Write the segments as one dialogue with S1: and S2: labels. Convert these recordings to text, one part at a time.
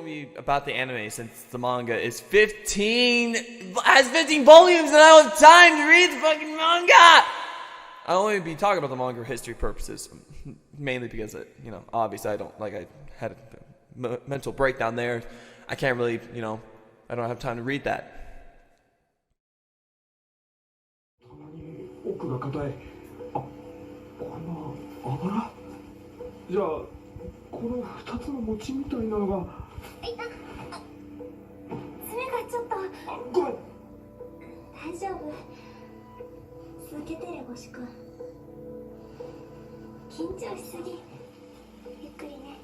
S1: me about the anime since the manga is 15 volumes and I don't have time to read the fucking manga. I'll only be talking about the manga for history purposes, mainly because obviously I had a mental breakdown there. I can't really, I don't have time to read that.
S2: 奥が硬い。あばら。じゃあこの2つの餅みたいなのが。爪がちょっと。ごめん。大丈夫。続けてる星くん。緊張しすぎ。ゆっくりね。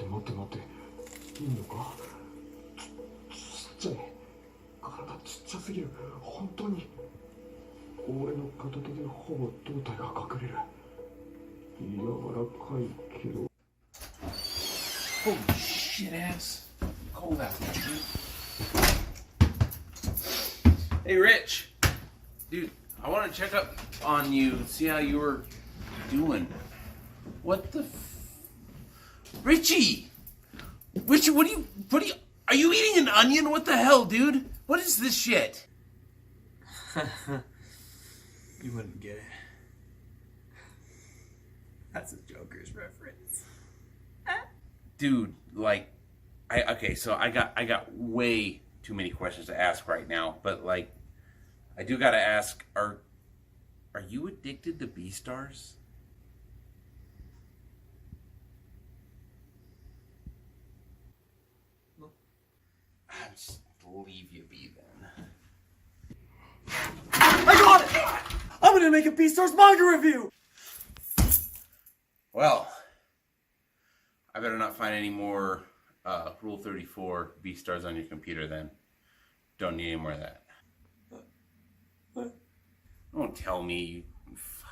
S2: 待って。いいのか？ちっちゃい。体ちっちゃすぎる。本当に。俺の片手でほぼ胴体が隠れる。柔らかいけど。
S3: Holy shit ass. Cold out there, dude. Hey Rich. Dude, I want to check up on you, see how you were doing. What the Richie! Richie, what are you eating an onion? What the hell, dude? What is this shit? You wouldn't get it. That's a Joker's reference. Dude, so I got way too many questions to ask right now, but I do gotta ask, are you addicted to Beastars? I'll just leave you be then.
S1: I got it! I'm gonna make a Beastars manga review!
S3: Well, I better not find any more Rule 34 Beastars on your computer then. Don't need any more of that.
S1: What?
S3: Don't tell me. Fuck.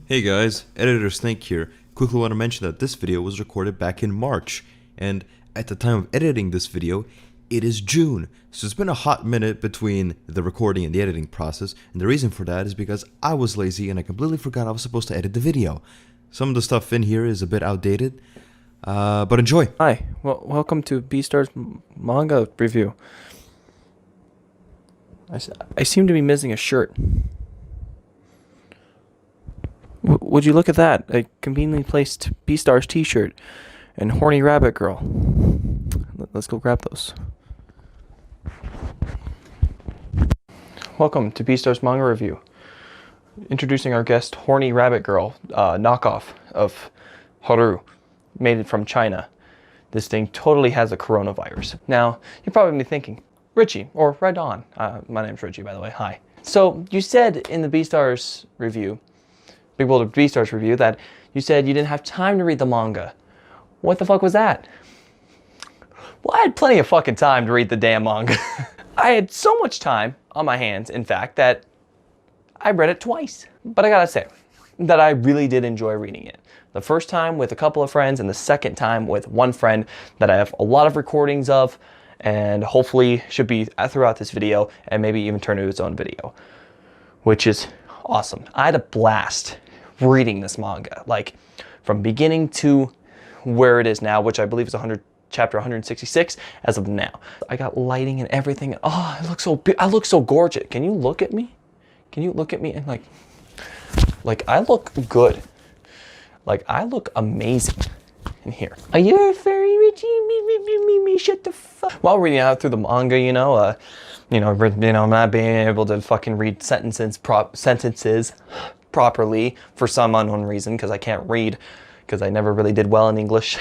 S4: Hey guys, Editor Snake here. Quickly want to mention that this video was recorded back in March, and at the time of editing this video, it is June. So it's been a hot minute between the recording and the editing process, and the reason for that is because I was lazy and I completely forgot I was supposed to edit the video. Some of the stuff in here is a bit outdated, but enjoy.
S5: Hi, welcome to Beastars manga review. I seem to be missing a shirt. Would you look at that? A conveniently placed Beastars t-shirt and horny rabbit girl. Let's go grab those. Welcome to Beastars manga review. Introducing our guest, horny rabbit girl, knockoff of Haru, made it from China. This thing totally has a coronavirus. Now, you're probably thinking, Richie, or right on. My name's Richie, by the way. Hi. So you said in the Beastars review, BigBoulder Beastars review, that you said you didn't have time to read the manga. What the fuck was that? Well, I had plenty of fucking time to read the damn manga. I had so much time on my hands, in fact, that I read it twice. But I gotta say that I really did enjoy reading it. The first time with a couple of friends, and the second time with one friend that I have a lot of recordings of, and hopefully should be throughout this video, and maybe even turn into its own video, which is awesome. I had a blast reading this manga, from beginning to where it is now, which I believe is chapter 166 as of now. I got lighting and everything. Oh, I look so gorgeous. Can you look at me? Can you look at me and I look good. I look amazing in here. Are you a furry, Richie? Me, shut the fuck. While reading out through the manga, I'm not being able to fucking read sentences properly for some unknown reason, because I can't read, because I never really did well in English.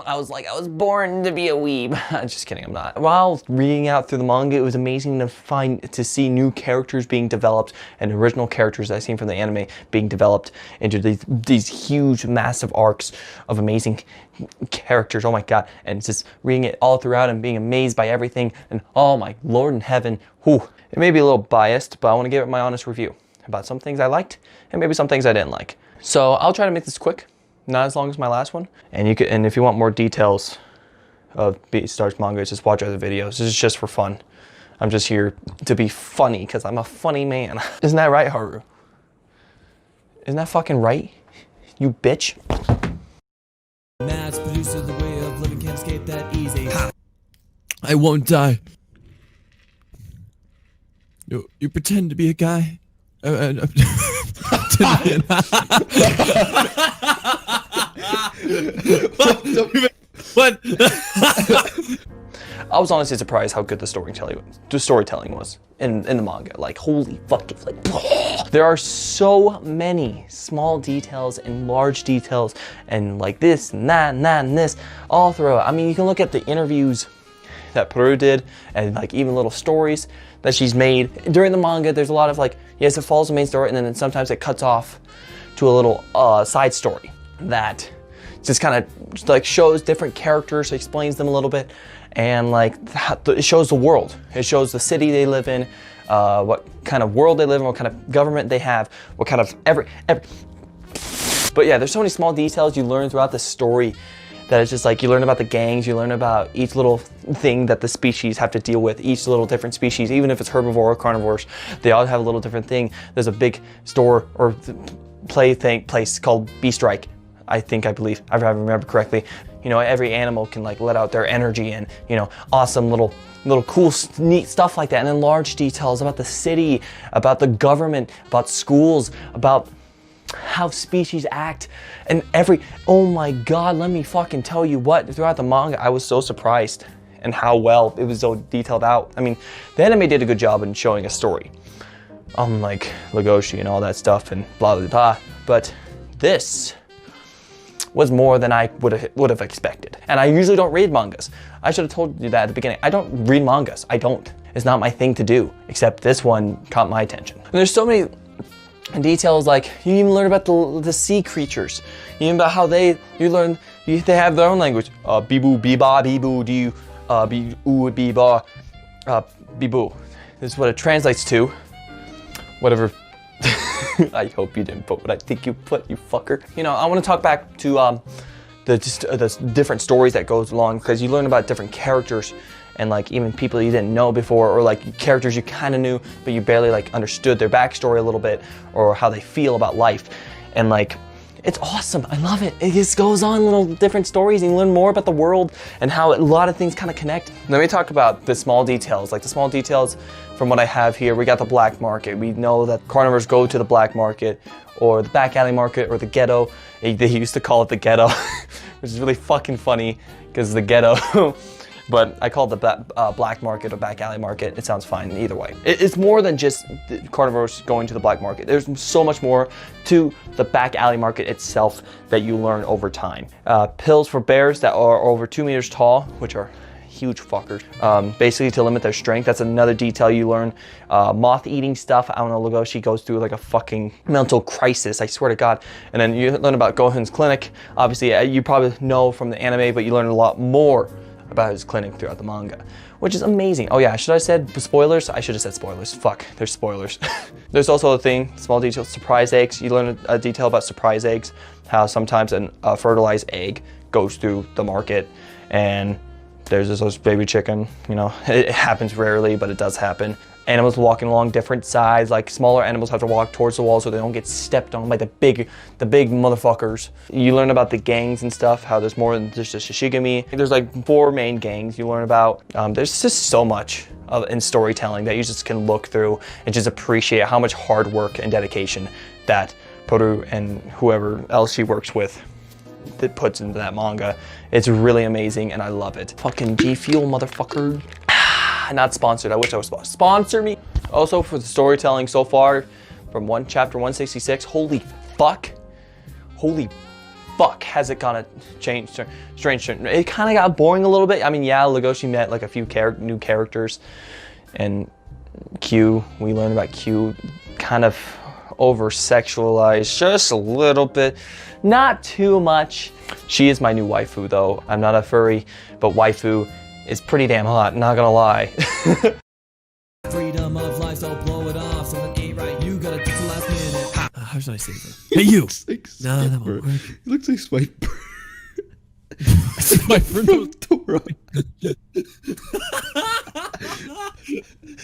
S5: I was like, I was born to be a weeb. Just kidding, I'm not. While reading out through the manga, it was amazing to see new characters being developed and original characters I've seen from the anime being developed into these huge, massive arcs of amazing characters. Oh my god. And just reading it all throughout and being amazed by everything. And oh my lord in heaven. Whew. It may be a little biased, but I want to give it my honest review about some things I liked and maybe some things I didn't like. So I'll try to make this quick. Not as long as my last one. And if you want more details of Beastars manga, just watch other videos. This is just for fun. I'm just here to be funny because I'm a funny man. Isn't that right, Haru? Isn't that fucking right? You bitch.
S1: Mass producer, the way of living can't escape that easy. I won't die. You pretend to be a guy. What?
S5: I was honestly surprised how good the storytelling was in the manga. Like, holy fuck, it's like, there are so many small details and large details and like this and that and this all throughout. I mean, you can look at the interviews that Peru did and like even little stories that she's made. During the manga, there's a lot of like, yes, it follows the main story and then sometimes it cuts off to a little side story that just kind of like shows different characters, explains them a little bit, and like it shows the world. It shows the city they live in, what kind of world they live in, what kind of government they have, what kind of every. But yeah, there's so many small details you learn throughout the story that it's just like you learn about the gangs, you learn about each little thing that the species have to deal with, each little different species, even if it's herbivore or carnivores, they all have a little different thing. There's a big store or place called Beastars, I believe, if I remember correctly. You know, every animal can like let out their energy and, you know, awesome little cool, neat stuff like that. And then large details about the city, about the government, about schools, about how species act, and oh my god, let me fucking tell you what, throughout the manga, I was so surprised and how well it was so detailed out. I mean, the anime did a good job in showing a story, like Legoshi and all that stuff and blah blah blah, but this was more than I would have expected. And I usually don't read mangas. I should have told you that at the beginning. I don't read mangas. I don't. It's not my thing to do, except this one caught my attention. And there's so many details, like you even learn about the sea creatures. You even about how they have their own language. Bibu, biba, bibu, diu, biu, biba, bibu. This is what it translates to. Whatever. I hope you didn't put what I think you put, you fucker. You know, I want to talk back to the different stories that goes along, because you learn about different characters and like even people you didn't know before, or like characters you kind of knew but you barely like understood their backstory a little bit, or how they feel about life. And like, it's awesome. I love it. It just goes on little different stories and you learn more about the world and how a lot of things kind of connect. Let me talk about the small details. Like the small details from what I have here, we got the black market. We know that carnivores go to the black market or the back alley market or the ghetto. They used to call it the ghetto, which is really fucking funny because the ghetto. But I call it the black market or back alley market. It sounds fine either way. It's more than just the carnivores going to the black market. There's so much more to the back alley market itself that you learn over time. Pills for bears that are over 2 meters tall, which are huge fuckers. Basically to limit their strength. That's another detail you learn. Moth eating stuff. I don't know, Legoshi goes through like a fucking mental crisis, I swear to God. And then you learn about Gohan's clinic. Obviously, you probably know from the anime, but you learn a lot more about his clinic throughout the manga, which is amazing. Oh yeah, should I have said spoilers? I should have said spoilers. Fuck, there's spoilers. There's also a thing, small detail, surprise eggs. You learn a detail about surprise eggs, how sometimes a fertilized egg goes through the market, and there's this baby chicken, you know, it happens rarely, but it does happen. Animals walking along different sides, like smaller animals have to walk towards the wall so they don't get stepped on by the big motherfuckers. You learn about the gangs and stuff, how there's more than just a Shishigami. There's like 4 main gangs you learn about. There's just so much in storytelling that you just can look through and just appreciate how much hard work and dedication that Peru and whoever else she works with that puts into that manga. It's really amazing and I love it. Fucking G Fuel, motherfucker. Not sponsored. I wish I was sponsored. Sponsor me. Also for the storytelling so far from chapter 166. Holy fuck. Holy fuck has it gonna change? Strange. It kind of got boring a little bit. I mean, yeah, Legoshi met like a few new characters, and Q, we learned about Q, kind of over-sexualized just a little bit, not too much. She is my new waifu though. I'm not a furry, but waifu is pretty damn hot, not gonna lie.
S6: Freedom of life, so blow it off. Something ain't right, you gotta take the last minute. How should I say that? Hey, you! No, that won't work.
S4: He looks like Swiper.
S6: Swiper no
S4: Dora.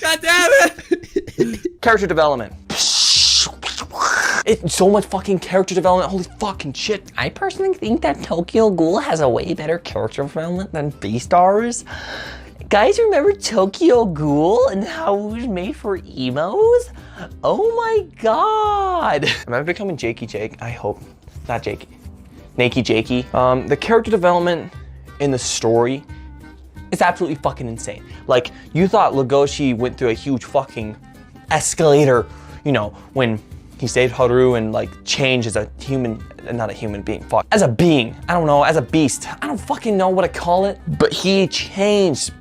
S6: God damn it!
S5: Character development. It's so much fucking character development, holy fucking shit. I personally think that Tokyo Ghoul has a way better character development than Beastars. Guys, remember Tokyo Ghoul and how it was made for emos? Oh my god! Am I becoming Jakey Jake? I hope. Not Jakey. Nakey Jakey. The character development in the story is absolutely fucking insane. Like, you thought Legoshi went through a huge fucking escalator, you know, when he saved Haru and like changed as a human, not a human being, fuck. As a being, I don't know, as a beast. I don't fucking know what to call it, but he changed,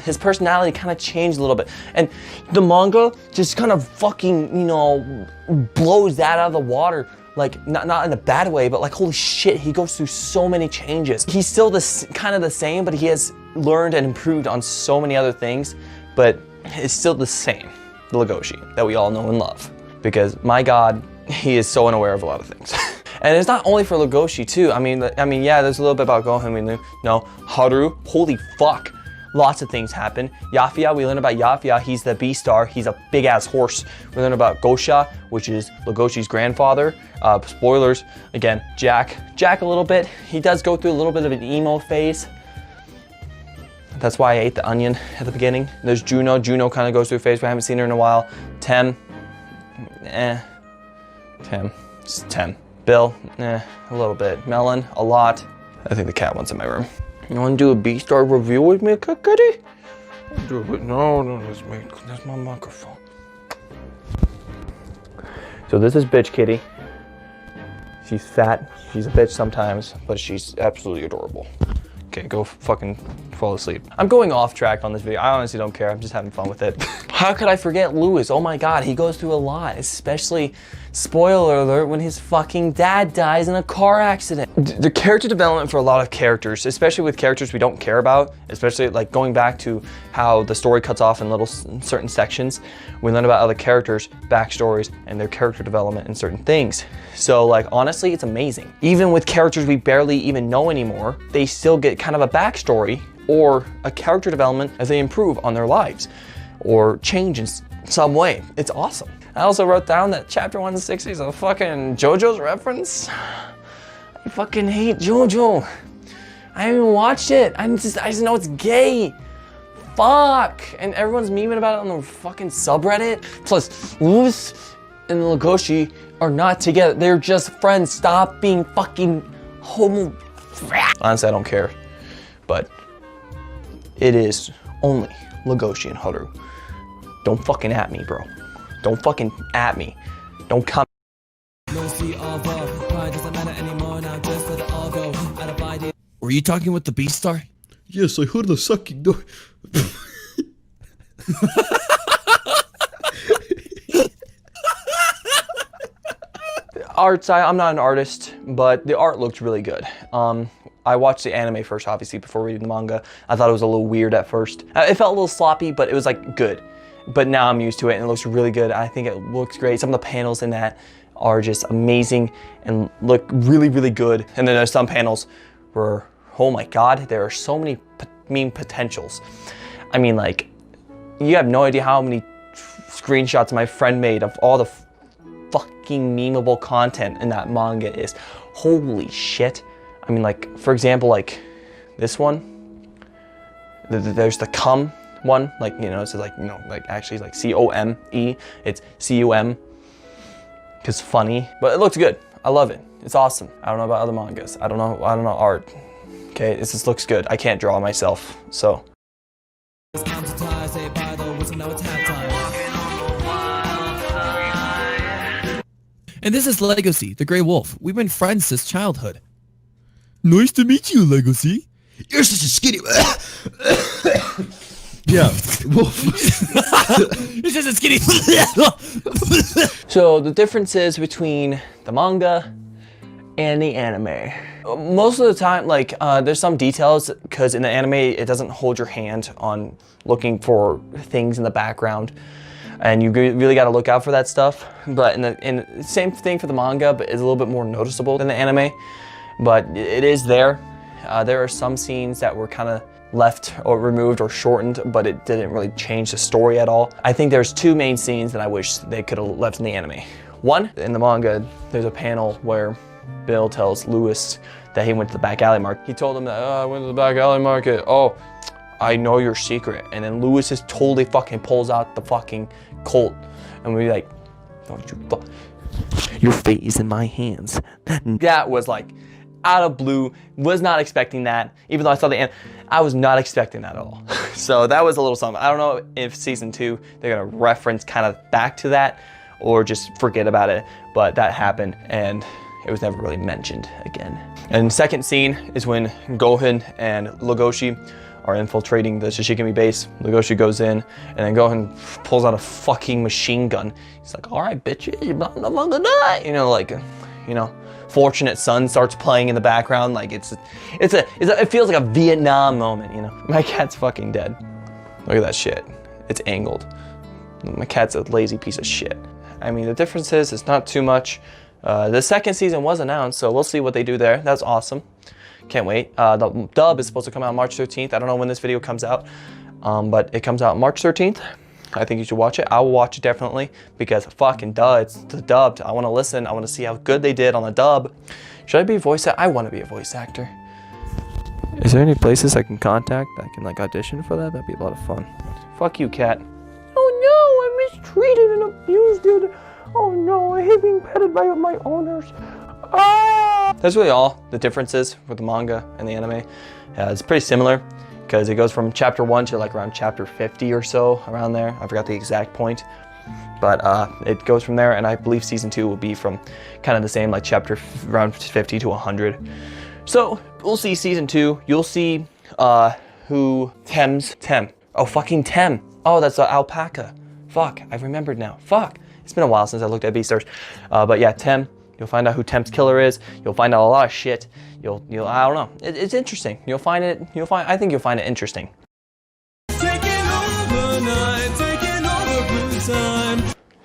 S5: his personality kind of changed a little bit. And the manga just kind of fucking, you know, blows that out of the water. Like, not in a bad way, but like, holy shit, he goes through so many changes. He's still kind of the same, but he has learned and improved on so many other things, but it's still the same, the Legoshi that we all know and love. Because my god, he is so unaware of a lot of things. And it's not only for Legoshi too. I mean, yeah, there's a little bit about Gohan we knew. No, Haru, holy fuck. Lots of things happen. Yafia, we learn about Yafia, he's the Beastar, he's a big ass horse. We learn about Gosha, which is Legoshi's grandfather. Spoilers, again, Jack a little bit. He does go through a little bit of an emo phase. That's why I ate the onion at the beginning. There's Juno kind of goes through a phase, we haven't seen her in a while. Tem, just Tem. Bill, a little bit. Melon, a lot. I think the cat wants in my room. You want to do a Beastar review with me, kitty? Do it. No, that's my microphone. So this is bitch kitty. She's fat, she's a bitch sometimes, but she's absolutely adorable. Okay, go fucking fall asleep. I'm going off track on this video. I honestly don't care. I'm just having fun with it. How could I forget Lewis? Oh my god, he goes through a lot, especially, spoiler alert, when his fucking dad dies in a car accident. The character development for a lot of characters, especially with characters we don't care about, especially like going back to how the story cuts off in little certain sections, we learn about other characters, backstories, and their character development in certain things. So like, honestly, it's amazing. Even with characters we barely even know anymore, they still get kind of a backstory or a character development as they improve on their lives or change in some way. It's awesome. I also wrote down that chapter 160 is a fucking JoJo's reference. I fucking hate JoJo. I haven't even watched it. I just know it's gay. Fuck. And everyone's memeing about it on the fucking subreddit. Plus, Lewis and Legoshi are not together. They're just friends. Stop being fucking homo. Honestly, I don't care. But it is only Legoshi and Haru. Don't fucking at me, bro. Don't fucking at me. Don't come.
S6: Were you talking with the Beastar?
S4: Yes, I heard the sucking door.
S5: Art side, I'm not an artist, but the art looked really good. I watched the anime first, obviously, before reading the manga. I thought it was a little weird at first. It felt a little sloppy, but it was like good. But now I'm used to it and it looks really good. I think it looks great. Some of the panels in that are just amazing and look really, really good. And then there's some panels where, oh my God, there are so many meme potentials. I mean, like, you have no idea how many screenshots my friend made of all the fucking memeable content in that manga is. Holy shit. I mean, like, for example, like this one, there's the cum one, like, you know, it's like, you know, like actually like C-O-M-E, it's C-U-M, because funny, but it looks good. I love it. It's awesome. I don't know about other mangas. I don't know art. Okay, it just looks good. I can't draw myself, so.
S6: And this is Legacy, the Grey Wolf. We've been friends since childhood. Nice to meet you, Legacy.
S4: You're such a skinny. Yeah.
S6: It's just a skinny.
S5: So the differences between the manga and the anime. Most of the time, like, there's some details, because in the anime, it doesn't hold your hand on looking for things in the background. And you really got to look out for that stuff. But in the same thing for the manga, but it's a little bit more noticeable than the anime. But it is there. There are some scenes that were kind of left or removed or shortened, but it didn't really change the story at all. I think there's two main scenes that I wish they could have left in the anime. One, in the manga, there's a panel where Bill tells Lewis that he went to the back alley market. He told him that, oh, I went to the back alley market. Oh, I know your secret. And then Lewis just totally fucking pulls out the fucking Colt. And we're like, don't you your fate is in my hands. That was like, out of blue, was not expecting that. Even though I saw the end, I was not expecting that at all. So that was a little something. I don't know if season 2, they're gonna reference kind of back to that or just forget about it, but that happened and it was never really mentioned again. And the second scene is when Gohan and Legoshi are infiltrating the Shishigami base. Legoshi goes in and then Gohan pulls out a fucking machine gun. He's like, all right, bitches, you're not gonna die. You know, like, you know, Fortunate Son starts playing in the background. Like it feels like a Vietnam moment, you know. My cat's fucking dead. Look at that shit. It's angled. My cat's a lazy piece of shit. I mean, the difference is it's not too much. The second season was announced, so we'll see what they do there. That's awesome. Can't wait. The dub is supposed to come out March 13th. I don't know when this video comes out, but it comes out March 13th. I think you should watch it. I will watch it definitely because fucking duh, it's the dubbed. I want to listen. I want to see how good they did on the dub. Should I be a voice actor? I want to be a voice actor. Is there any places I can contact that I can like audition for that? That'd be a lot of fun. Fuck you, cat. Oh no, I'm mistreated and abused. Oh no, I hate being petted by my owners. Ah! That's really all the differences with the manga and the anime. It's pretty similar because it goes from chapter 1 to like around chapter 50 or so, around there. I forgot the exact point, but it goes from there, and I believe season 2 will be from kind of the same, like chapter around 50 to 100. So we'll see season 2. You'll see who Tem. Oh, fucking Tem. Oh, that's the alpaca. Fuck, I remembered now. Fuck. It's been a while since I looked at Beastars. But yeah, Tem. You'll find out who Tem's killer is. You'll find out a lot of shit. You'll I don't know. It's interesting. I think you'll find it interesting.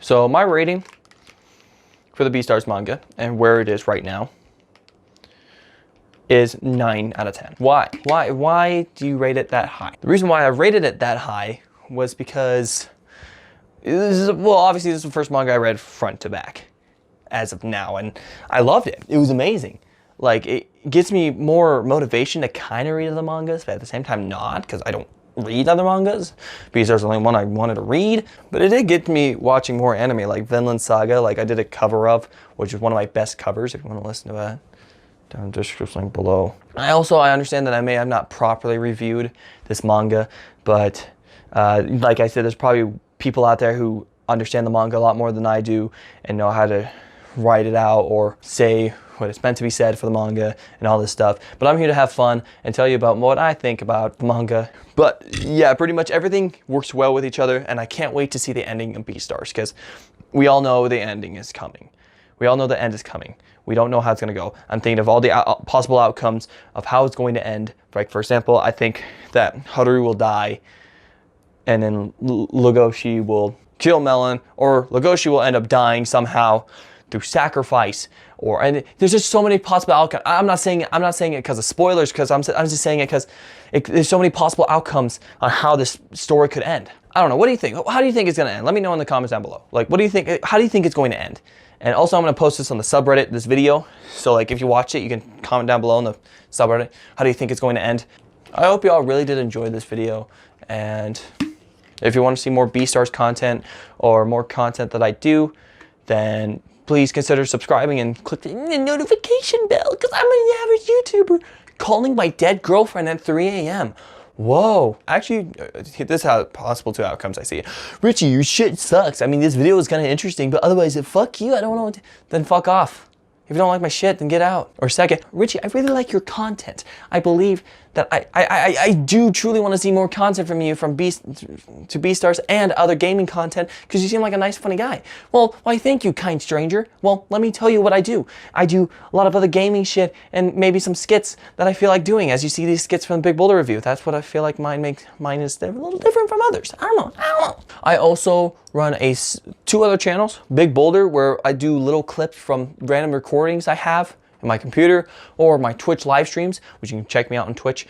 S5: So my rating for the Beastars manga and where it is right now is 9 out of 10. Why do you rate it that high? The reason why I rated it that high was because obviously this is the first manga I read front to back as of now, and I loved it. It was amazing. Like, it gives me more motivation to kind of read other mangas, but at the same time not, because I don't read other mangas. Beastars is the only one I wanted to read, but it did get me watching more anime, like Vinland Saga, like I did a cover of, which is one of my best covers, if you want to listen to that. Down in the description link below. I understand that I may have not properly reviewed this manga, but like I said, there's probably people out there who understand the manga a lot more than I do and know how to write it out or say what it's meant to be said for the manga and all this stuff. But I'm here to have fun and tell you about what I think about the manga. But yeah, pretty much everything works well with each other, and I can't wait to see the ending of Beastars because we all know the ending is coming. We all know the end is coming. We don't know how it's going to go. I'm thinking of all the possible outcomes of how it's going to end. Like, for example, I think that Haru will die and then Legoshi will kill Melon, or Legoshi will end up dying somehow through sacrifice, and there's just so many possible outcomes. I'm not saying it because of spoilers, because I'm just saying it because there's so many possible outcomes on how this story could end. I don't know. What do you think? How do you think it's going to end? Let me know in the comments down below. Like, what do you think? How do you think it's going to end? And also, I'm going to post this on the subreddit, this video. So, like, if you watch it, you can comment down below in the subreddit. How do you think it's going to end? I hope you all really did enjoy this video. And if you want to see more Beastars content or more content that I do, then please consider subscribing and click the notification bell, because I'm an average YouTuber calling my dead girlfriend at 3 a.m. Whoa. Actually, this is how possible two outcomes I see it. Richie, your shit sucks. I mean, this video is kind of interesting, but otherwise, fuck you. I don't know what to... Then fuck off. If you don't like my shit, then get out. Or second, Richie, I really like your content. I believe that I do truly want to see more content from you, from Beastars and other gaming content, because you seem like a nice, funny guy. Well, why thank you, kind stranger. Well, let me tell you what I do. I do a lot of other gaming shit and maybe some skits that I feel like doing, as you see these skits from the BigBoulder review. That's what I feel like mine is a little different from others. I don't know. I also run 2 other channels, BigBoulder, where I do little clips from random recordings I have in my computer, or my Twitch live streams, which you can check me out on Twitch.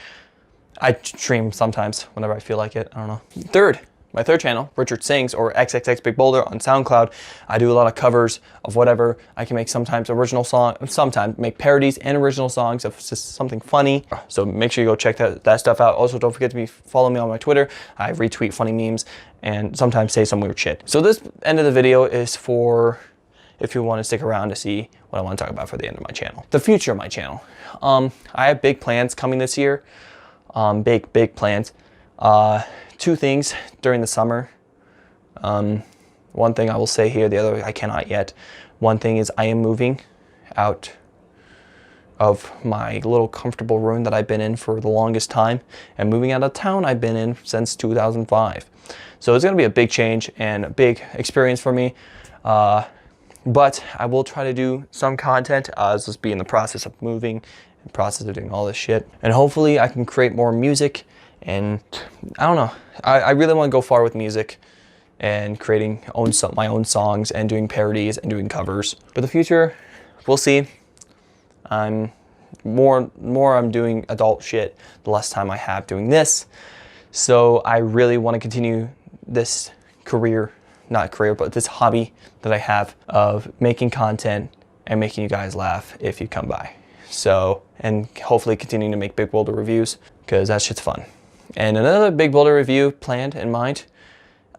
S5: I stream sometimes whenever I feel like it. I don't know. My third channel, Richard Sings, or XXX BigBoulder on SoundCloud. I do a lot of covers of whatever. I can make sometimes original songs, sometimes make parodies and original songs of just something funny. So make sure you go check that stuff out. Also, don't forget to follow me on my Twitter. I retweet funny memes and sometimes say some weird shit. So this end of the video is for if you want to stick around to see what I want to talk about for the end of my channel. The future of my channel. I have big plans coming this year. Big plans. 2 things during the summer. One thing I will say here, the other I cannot yet. One thing is I am moving out of my little comfortable room that I've been in for the longest time, and moving out of town I've been in since 2005. So it's going to be a big change and a big experience for me. But I will try to do some content as just be in the process of moving, in the process of doing all this shit. And hopefully I can create more music, and I don't know. I really want to go far with music and creating my own songs and doing parodies and doing covers. For the future, we'll see. I'm doing adult shit the less time I have doing this. So I really want to continue this but this hobby that I have of making content and making you guys laugh if you come by. So, and hopefully continuing to make BigBoulder reviews, because that shit's fun. And another BigBoulder review planned in mind,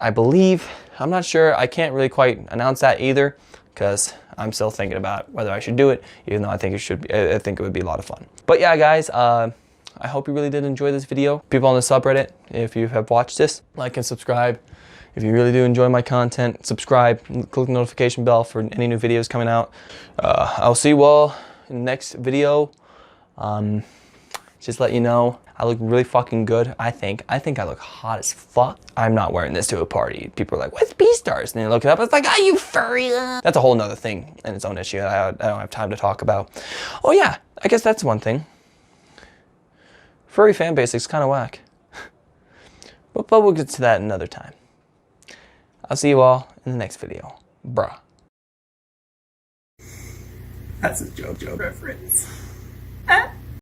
S5: I believe, I'm not sure, I can't really quite announce that either, because I'm still thinking about whether I should do it, even though I think it would be a lot of fun. But yeah, guys, I hope you really did enjoy this video. People on the subreddit, if you have watched this, like and subscribe. If you really do enjoy my content, subscribe, click the notification bell for any new videos coming out. I'll see you all in the next video. Just let you know, I look really fucking good, I think. I think I look hot as fuck. I'm not wearing this to a party. People are like, what's Beastars? And they look it up, it's like, are you furry? That's a whole nother thing and its own issue I don't have time to talk about. Oh yeah, I guess that's one thing. Furry fan base is kind of whack. But we'll get to that another time. I'll see you all in the next video. Bruh.
S3: That's a joke reference.